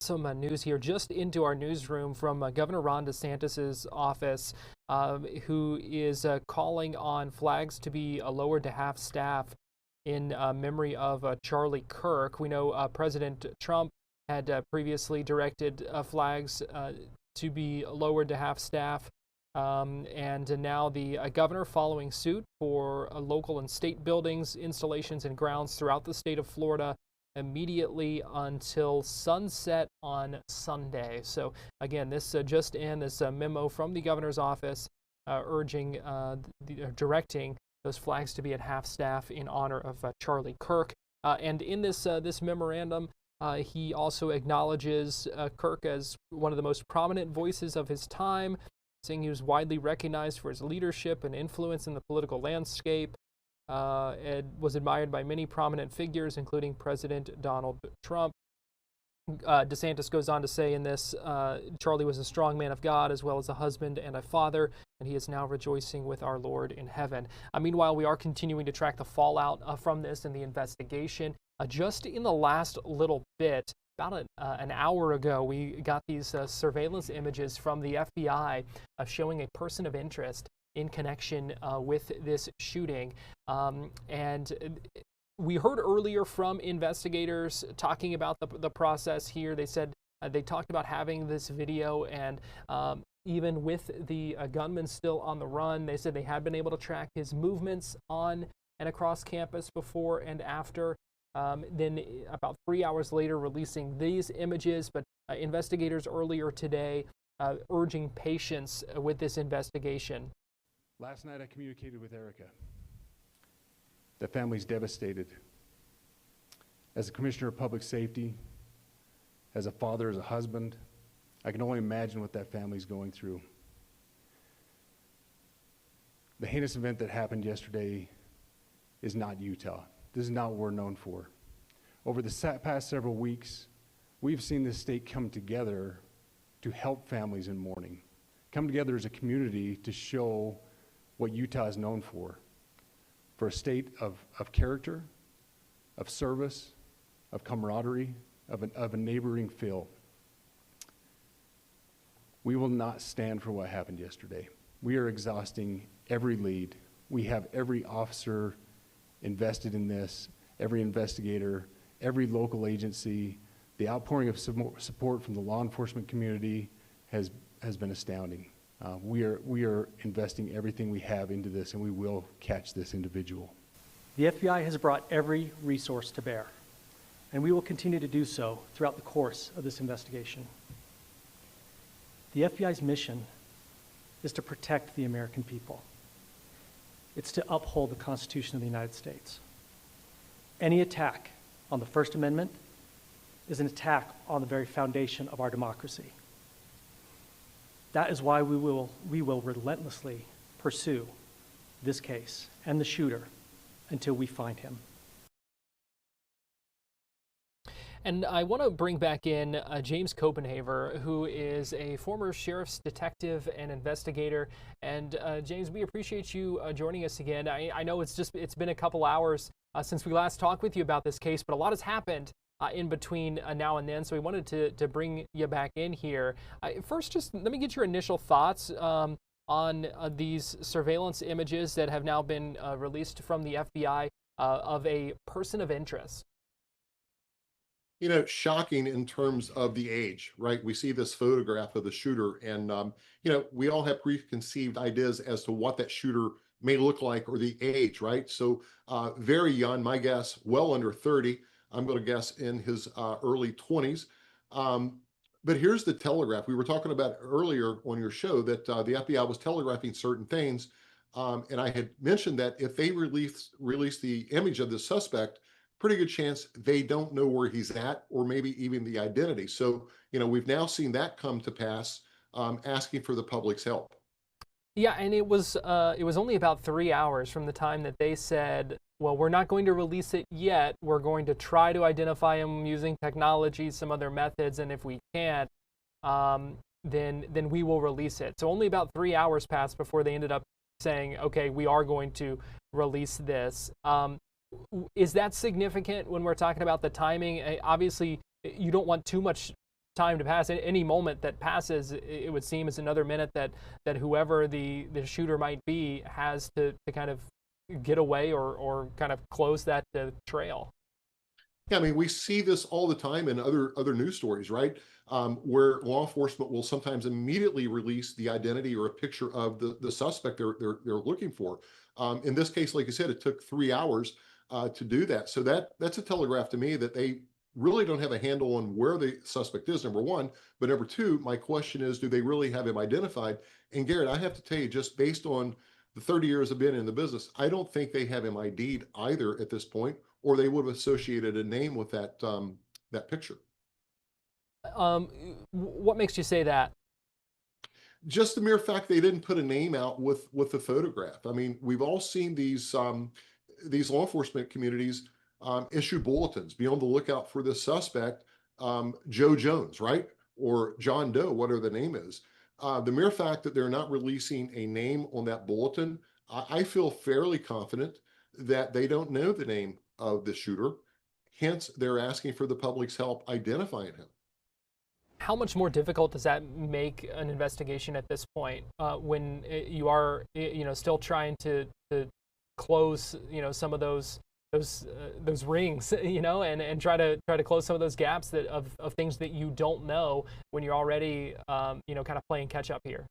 Some news here just into our newsroom from Governor Ron DeSantis's office, who is calling on flags to be lowered to half staff in memory of Charlie Kirk. We know President Trump had previously directed flags to be lowered to half staff. And now the governor following suit for local and state buildings, installations, and grounds throughout the state of Florida immediately until sunset on Sunday. So again, this just in, this memo from the governor's office urging, directing those flags to be at half staff in honor of Charlie Kirk. And in this memorandum, he also acknowledges Kirk as one of the most prominent voices of his time, saying he was widely recognized for his leadership and influence in the political landscape. It was admired by many prominent figures, including President Donald Trump. DeSantis goes on to say in this, Charlie was a strong man of God as well as a husband and a father, and he is now rejoicing with our Lord in heaven. Meanwhile, we are continuing to track the fallout from this and the investigation. Just in the last little bit, about an hour ago, we got these surveillance images from the FBI showing a person of interest in connection with this shooting. And we heard earlier from investigators talking about the process here. They said they talked about having this video, and even with the gunman still on the run, they said they had been able to track his movements on and across campus before and after. Then about 3 hours later, releasing these images, but investigators earlier today urging patience with this investigation. Last night I communicated with Erica. The family's devastated. As a commissioner of public safety, as a father, as a husband, I can only imagine what that family's going through. The heinous event that happened yesterday is not Utah. This is not what we're known for. Over the past several weeks, we've seen this state come together to help families in mourning, come together as a community to show what Utah is known for a state of character, of service, of camaraderie, of a neighboring feel. We will not stand for what happened yesterday. We are exhausting every lead. We have every officer invested in this, every investigator, every local agency. The outpouring of support from the law enforcement community has been astounding. We are investing everything we have into this, and we will catch this individual. The FBI has brought every resource to bear, and we will continue to do so throughout the course of this investigation. The FBI's mission is to protect the American people. It's to uphold the Constitution of the United States. Any attack on the First Amendment is an attack on the very foundation of our democracy. That is why we will relentlessly pursue this case and the shooter until we find him. And I want to bring back in James Copenhaver, who is a former sheriff's detective and investigator. And James, we appreciate you joining us again. I know it's been a couple hours since we last talked with you about this case, but a lot has happened in between now and then, so we wanted to bring you back in here. First, just let me get your initial thoughts on these surveillance images that have now been released from the FBI of a person of interest. You know, shocking in terms of the age, right? We see this photograph of the shooter, and you know, we all have preconceived ideas as to what that shooter may look like or the age, right? So very young, my guess, well under 30. I'm going to guess in his early 20s. But here's the telegraph. We were talking about earlier on your show that the FBI was telegraphing certain things. And I had mentioned that if they release the image of the suspect, pretty good chance they don't know where he's at or maybe even the identity. So, you know, we've now seen that come to pass, asking for the public's help. Yeah, and it was only about 3 hours from the time that they said, well, we're not going to release it yet. We're going to try to identify him using technology, some other methods, and if we can't, then we will release it. So only about 3 hours passed before they ended up saying, okay, we are going to release this. Is that significant when we're talking about the timing? Obviously, you don't want too much time to pass. Any moment that passes, it would seem, is another minute that whoever the shooter might be has to kind of get away or kind of close that trail. Yeah, I mean, we see this all the time in other news stories, right? Where law enforcement will sometimes immediately release the identity or a picture of the suspect they're looking for. In this case, like I said, it took 3 hours to do that. So that's a telegraph to me that they really don't have a handle on where the suspect is, number one. But number two, my question is, do they really have him identified? And Garrett, I have to tell you, just based on the 30 years I've been in the business, I don't think they have him ID'd either at this point, or they would have associated a name with that picture. What makes you say that? Just the mere fact they didn't put a name out with the photograph. I mean, we've all seen these law enforcement communities issue bulletins, be on the lookout for this suspect, Joe Jones, right? Or John Doe, whatever the name is. The mere fact that they're not releasing a name on that bulletin, I feel fairly confident that they don't know the name of the shooter. Hence, they're asking for the public's help identifying him. How much more difficult does that make an investigation at this point when you are, still trying to close, some of those rings, and try to close some of those gaps that of things that you don't know when you're already, kind of playing catch up here?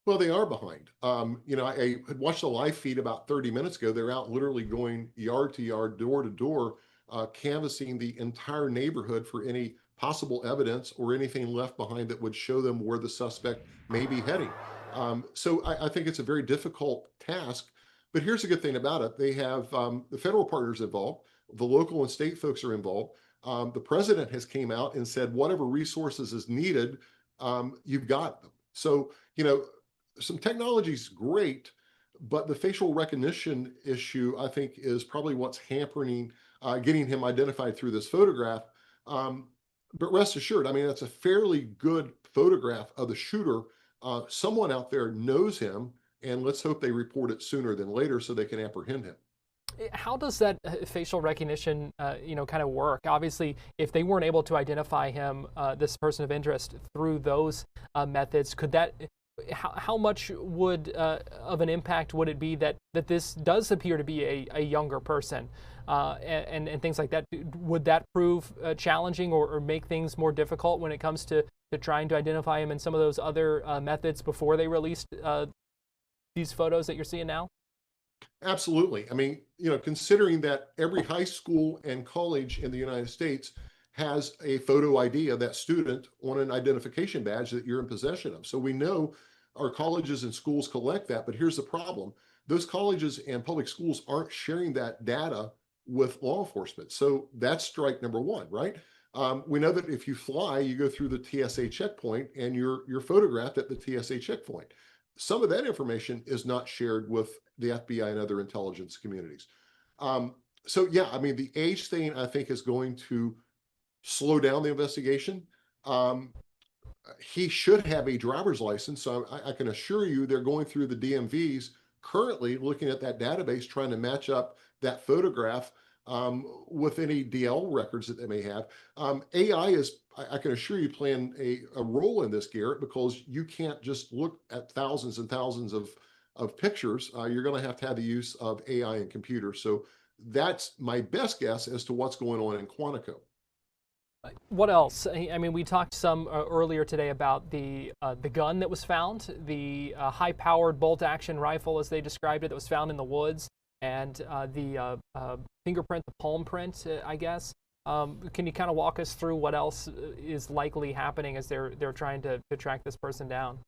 Well, they are behind. I had watched a live feed about 30 minutes ago. They're out literally going yard to yard, door to door, canvassing the entire neighborhood for any possible evidence or anything left behind that would show them where the suspect may be heading. So I think it's a very difficult task. But here's the good thing about it. They have the federal partners involved. The local and state folks are involved. The president has came out and said, whatever resources is needed, you've got them. So, some technology is great, but the facial recognition issue, I think, is probably what's hampering getting him identified through this photograph. But rest assured, I mean, that's a fairly good photograph of the shooter. Someone out there knows him, and let's hope they report it sooner than later so they can apprehend him. How does that facial recognition, kind of work? Obviously, if they weren't able to identify him, this person of interest, through those methods, could that? How much would of an impact would it be that this does appear to be a younger person, and things like that? Would that prove challenging or make things more difficult when it comes to trying to identify him in some of those other methods before they released these photos that you're seeing now? Absolutely. I mean, considering that every high school and college in the United States has a photo ID of that student on an identification badge that you're in possession of. So we know our colleges and schools collect that, but here's the problem. Those colleges and public schools aren't sharing that data with law enforcement. So that's strike number one, right? We know that if you fly, you go through the TSA checkpoint and you're photographed at the TSA checkpoint. Some of that information is not shared with the FBI and other intelligence communities. So yeah, I mean, the age thing, I think, is going to slow down the investigation. He should have a driver's license. So I can assure you they're going through the DMVs currently, looking at that database, trying to match up that photograph with any DL records that they may have. AI is, I can assure you, playing a role in this, Garrett, because you can't just look at thousands and thousands of pictures. You're going to have the use of AI and computers. So that's my best guess as to what's going on in Quantico. What else? I mean, we talked some earlier today about the gun that was found, the high-powered bolt-action rifle, as they described it, that was found in the woods, and the fingerprint, the palm print, I guess. Can you kind of walk us through what else is likely happening as they're trying to track this person down?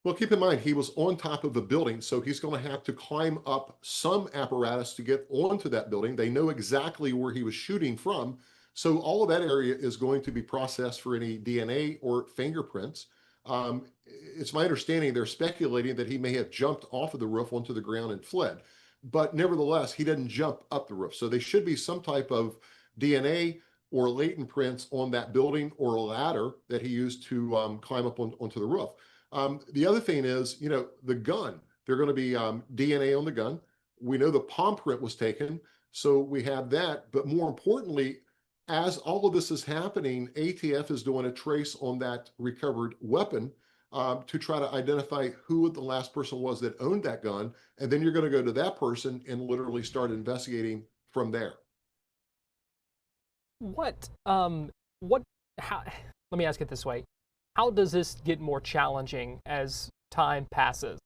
Well, keep in mind, he was on top of the building, so he's going to have to climb up some apparatus to get onto that building. They know exactly where he was shooting from. So all of that area is going to be processed for any DNA or fingerprints. It's my understanding they're speculating that he may have jumped off of the roof onto the ground and fled. But nevertheless, he didn't jump up the roof. So there should be some type of DNA or latent prints on that building or a ladder that he used to climb up onto the roof. The other thing is, the gun. There are going to be DNA on the gun. We know the palm print was taken, so we have that. But more importantly, as all of this is happening, ATF is doing a trace on that recovered weapon to try to identify who the last person was that owned that gun. And then you're going to go to that person and literally start investigating from there. What, how, let me ask it this way. How does this get more challenging as time passes?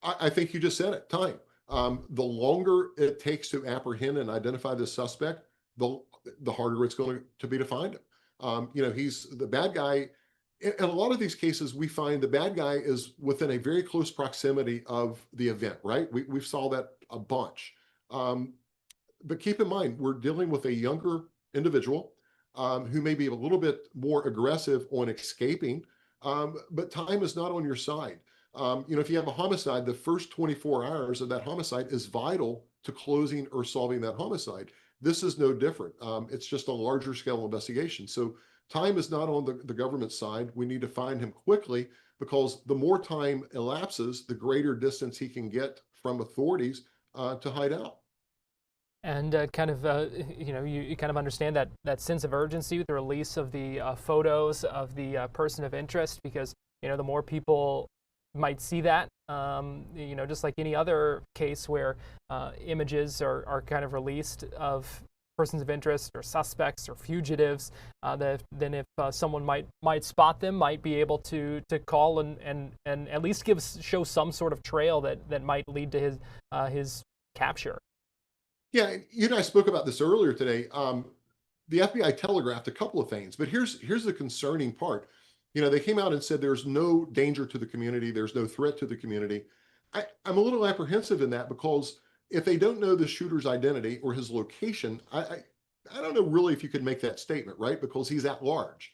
I think you just said it, time. The longer it takes to apprehend and identify the suspect, the harder it's going to be to find him. He's the bad guy. In a lot of these cases, we find the bad guy is within a very close proximity of the event, right? We saw that a bunch. But keep in mind, we're dealing with a younger individual who may be a little bit more aggressive on escaping, but time is not on your side. If you have a homicide, the first 24 hours of that homicide is vital to closing or solving that homicide. This is no different. It's just a larger scale investigation. So time is not on the government side. We need to find him quickly, because the more time elapses, the greater distance he can get from authorities to hide out. And you kind of understand that sense of urgency with the release of the photos of the person of interest, because, the more people might see that, just like any other case where images are kind of released of persons of interest or suspects or fugitives, then if someone might spot them, might be able to call and at least show some sort of trail that might lead to his capture. Yeah, you and I spoke about this earlier today. The FBI telegraphed a couple of things, but here's the concerning part. They came out and said there's no danger to the community, there's no threat to the community. I'm a little apprehensive in that, because if they don't know the shooter's identity or his location, I don't know really if you could make that statement, right? Because he's at large.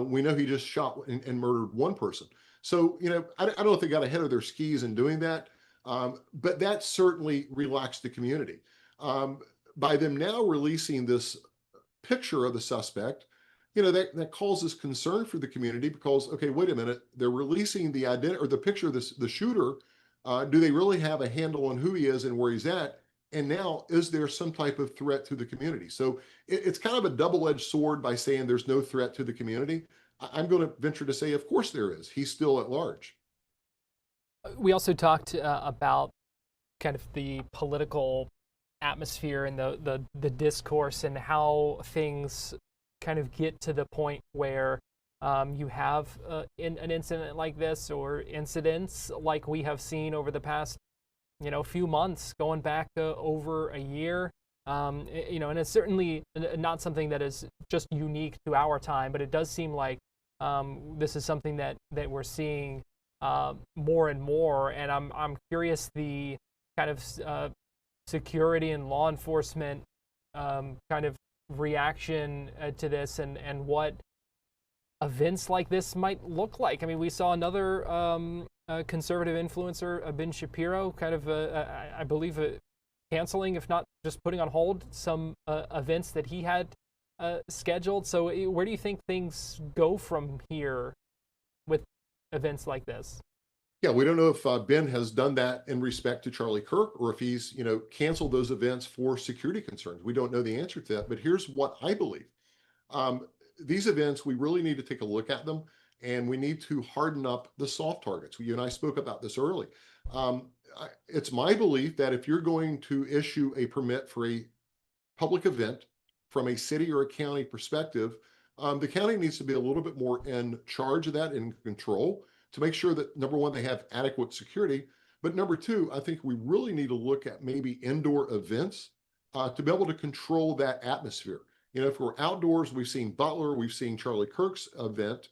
We know he just shot and murdered one person. So, I don't know if they got ahead of their skis in doing that, but that certainly relaxed the community. By them now releasing this picture of the suspect, that causes concern for the community, because, okay, wait a minute, they're releasing the identity or the picture of the shooter. Do they really have a handle on who he is and where he's at? And now, is there some type of threat to the community? So it's kind of a double-edged sword by saying there's no threat to the community. I'm going to venture to say, of course there is. He's still at large. We also talked about kind of the political atmosphere and the discourse, and how things kind of get to the point where you have an incident like this, or incidents like we have seen over the past few months, going back over a year, and it's certainly not something that is just unique to our time, but it does seem like this is something that we're seeing more and more. And I'm curious, the kind of security and law enforcement kind of reaction to this, and what events like this might look like. I mean, we saw another conservative influencer, Ben Shapiro, kind of, I believe, canceling, if not just putting on hold, some events that he had scheduled. So where do you think things go from here with events like this? Yeah, we don't know if Ben has done that in respect to Charlie Kirk, or if he's, canceled those events for security concerns. We don't know the answer to that, but here's what I believe. These events, we really need to take a look at them, and we need to harden up the soft targets. You and I spoke about this early. It's my belief that if you're going to issue a permit for a public event from a city or a county perspective, the county needs to be a little bit more in charge of that, in control, to make sure that, number one, they have adequate security. But number two, I think we really need to look at maybe indoor events to be able to control that atmosphere. If we're outdoors, we've seen Butler, we've seen Charlie Kirk's event.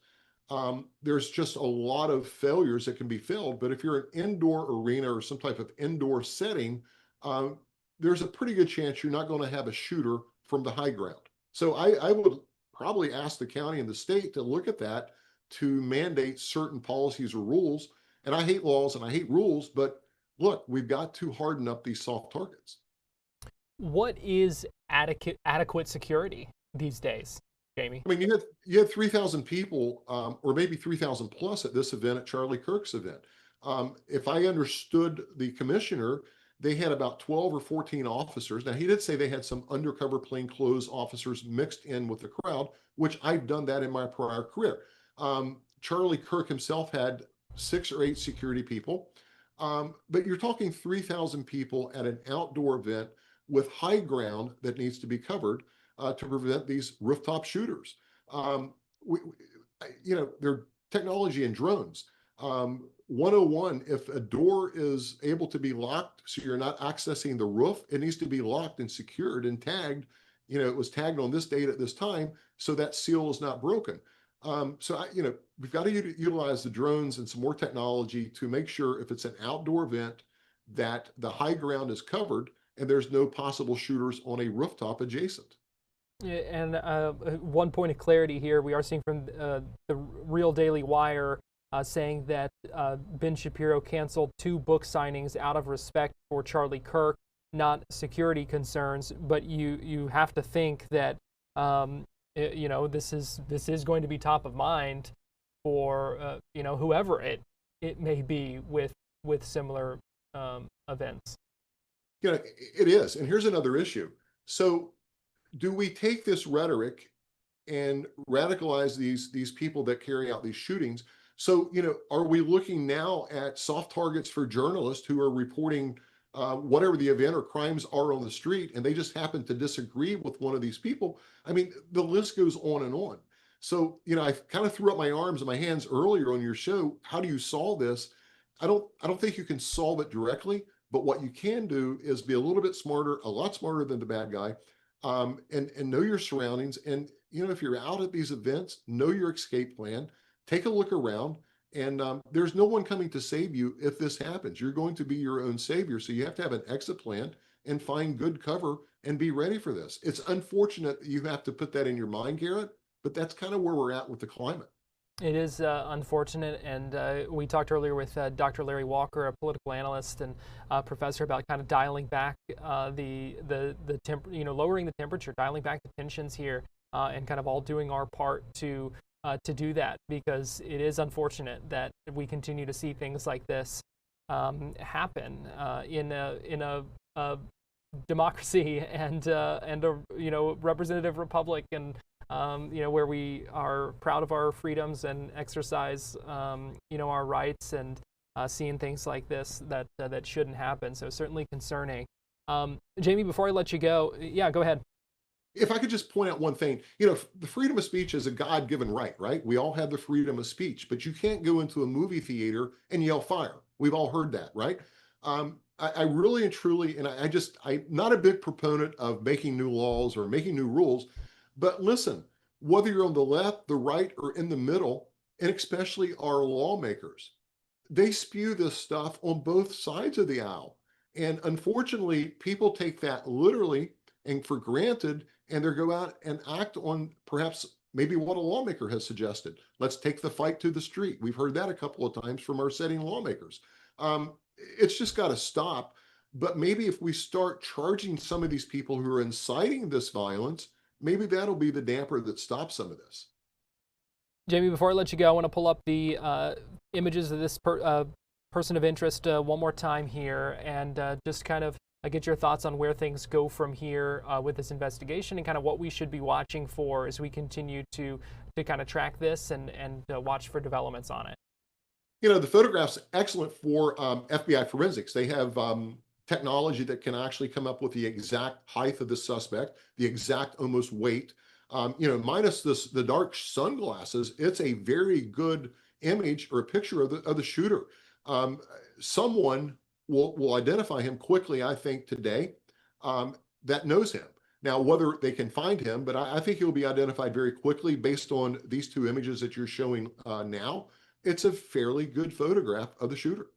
There's just a lot of failures that can be filled. But if you're an indoor arena or some type of indoor setting, there's a pretty good chance you're not going to have a shooter from the high ground. So I would probably ask the county and the state to look at that, to mandate certain policies or rules. And I hate laws and I hate rules, but look, we've got to harden up these soft targets. What is adequate security these days, Jamie? I mean, you had 3,000 people, or maybe 3,000 plus at this event, at Charlie Kirk's event. If I understood the commissioner, they had about 12 or 14 officers. Now, he did say they had some undercover plainclothes officers mixed in with the crowd, which I've done that in my prior career. Charlie Kirk himself had 6 or 8 security people. But you're talking 3,000 people at an outdoor event with high ground that needs to be covered to prevent these rooftop shooters. Their technology and drones. 101, if a door is able to be locked so you're not accessing the roof, it needs to be locked and secured and tagged. It was tagged on this date at this time, so that seal is not broken. We've got to utilize the drones and some more technology to make sure if it's an outdoor event that the high ground is covered and there's no possible shooters on a rooftop adjacent. Yeah, and one point of clarity here, we are seeing from the Real Daily Wire saying that Ben Shapiro canceled 2 book signings out of respect for Charlie Kirk, not security concerns. But you have to think that this is going to be top of mind for whoever it may be with similar events. It is, and here's another issue. So, do we take this rhetoric and radicalize these people that carry out these shootings? So, are we looking now at soft targets for journalists who are reporting whatever the event or crimes are on the street, and they just happen to disagree with one of these people? I mean, the list goes on and on. So, I kind of threw up my arms and my hands earlier on your show. How do you solve this? I don't think you can solve it directly, but what you can do is be a little bit smarter, a lot smarter than the bad guy, and know your surroundings. And, if you're out at these events, know your escape plan, take a look around, and there's no one coming to save you if this happens. You're going to be your own savior. So you have to have an exit plan and find good cover and be ready for this. It's unfortunate that you have to put that in your mind, Garrett, but that's kind of where we're at with the climate. It is unfortunate, and we talked earlier with Dr. Larry Walker, a political analyst and professor, about kind of dialing back lowering the temperature, dialing back the tensions here, and kind of all doing our part to do that, because it is unfortunate that we continue to see things like this happen in a democracy and a representative republic, and where we are proud of our freedoms and exercise our rights, and seeing things like this that shouldn't happen. So certainly concerning. Jamie, before I let you go, go ahead. If I could just point out one thing, the freedom of speech is a God-given right? We all have the freedom of speech, but you can't go into a movie theater and yell fire. We've all heard that, right? I really and truly, and I'm not a big proponent of making new laws or making new rules, but listen, whether you're on the left, the right, or in the middle, and especially our lawmakers, they spew this stuff on both sides of the aisle. And unfortunately, people take that literally and for granted, and they go out and act on perhaps maybe what a lawmaker has suggested. Let's take the fight to the street. We've heard that a couple of times from our sitting lawmakers. It's just got to stop. But maybe if we start charging some of these people who are inciting this violence, maybe that'll be the damper that stops some of this. Jamie, before I let you go, I want to pull up the images of this person of interest one more time here, and just kind of get your thoughts on where things go from here with this investigation, and kind of what we should be watching for as we continue to kind of track this and watch for developments on it. The photograph's excellent for FBI forensics. They have technology that can actually come up with the exact height of the suspect, the exact almost weight. Minus the dark sunglasses, it's a very good image or a picture of the shooter. Someone will identify him quickly, I think, today, that knows him. Now, whether they can find him, but I think he'll be identified very quickly based on these 2 images that you're showing now. It's a fairly good photograph of the shooter.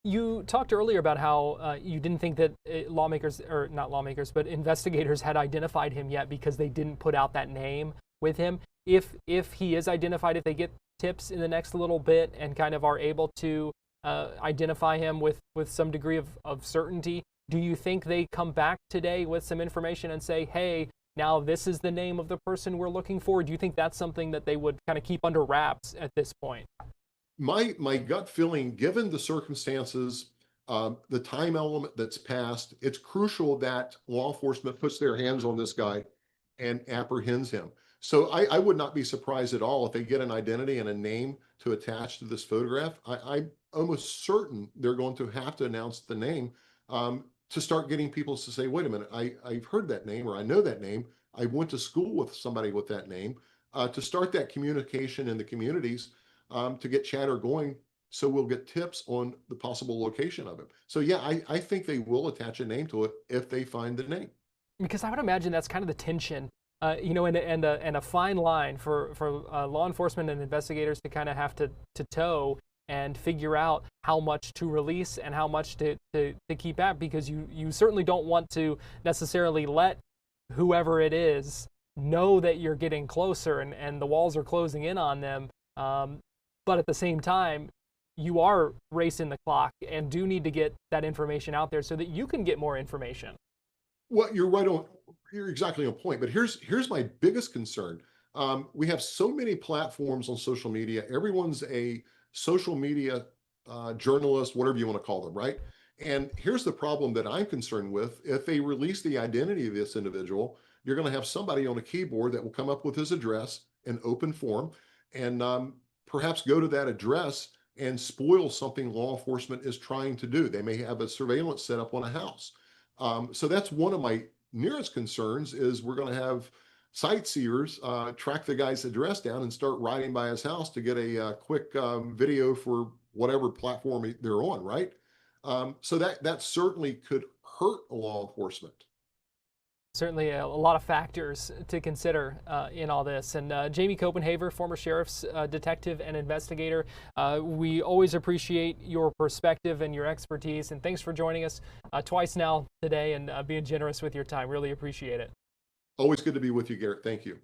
You talked earlier about how you didn't think that investigators had identified him yet because they didn't put out that name with him. If he is identified, if they get tips in the next little bit and kind of are able to identify him with some degree of certainty, do you think they come back today with some information and say, hey, now this is the name of the person we're looking for? Do you think that's something that they would kind of keep under wraps at this point? My gut feeling, given the circumstances the time element that's passed, it's crucial that law enforcement puts their hands on this guy and apprehends him. So I would not be surprised at all if they get an identity and a name to attach to this photograph. I'm almost certain they're going to have to announce the name to start getting people to say, wait a minute, I've heard that name, or I know that name. I went to school with somebody with that name, to start that communication in the communities, to get chatter going, so we'll get tips on the possible location of him. So yeah, I think they will attach a name to it if they find the name. Because I would imagine that's kind of the tension, and a fine line for law enforcement and investigators to kind of have to toe and figure out how much to release and how much to keep at, because you certainly don't want to necessarily let whoever it is know that you're getting closer and the walls are closing in on them. But at the same time, you are racing the clock and do need to get that information out there so that you can get more information. Well, you're exactly on point, but here's my biggest concern. We have so many platforms on social media. Everyone's a social media journalist, whatever you want to call them, right? And here's the problem that I'm concerned with. If they release the identity of this individual, you're going to have somebody on a keyboard that will come up with his address in open form, and perhaps go to that address and spoil something law enforcement is trying to do. They may have a surveillance set up on a house. So that's one of my nearest concerns, is we're going to have sightseers track the guy's address down and start riding by his house to get a quick video for whatever platform they're on, right? So that certainly could hurt law enforcement. Certainly a lot of factors to consider in all this. And Jamie Copenhaver, former sheriff's detective and investigator, we always appreciate your perspective and your expertise. And thanks for joining us twice now today and being generous with your time. Really appreciate it. Always good to be with you, Garrett. Thank you.